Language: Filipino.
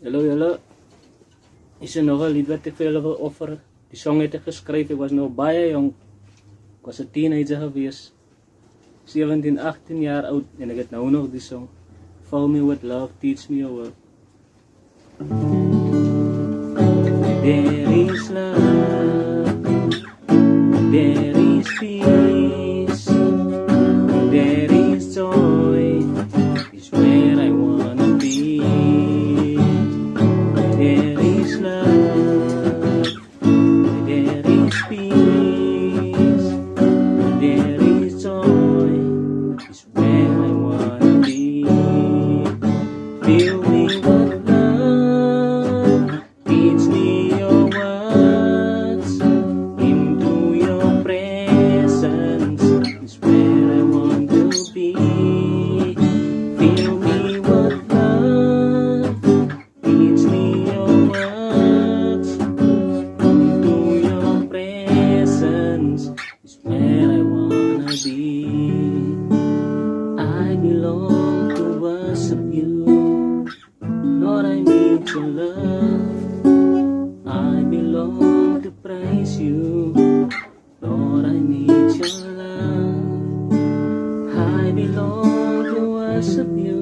Julle. Is er nog een lied wat ik vir julle wil offer? Die song het ek geskryf, ek was nou baie jong. Ek was 'n teenager gewees. 17, 18 jaar oud en ek het nou nog die song. Fill me with love, teach me your word. There is love, there is peace, there is joy, is where I wanna be. There is love, there is peace, there is joy, is where I wanna be. Fill me with love, teach me your words, into your presence is where I want to be. Fill me with love, teach me your words, into your presence is where I wanna be. I belong to worship you, Lord, I need your love. I belong to praise you, Lord, I need your love. I belong to worship you,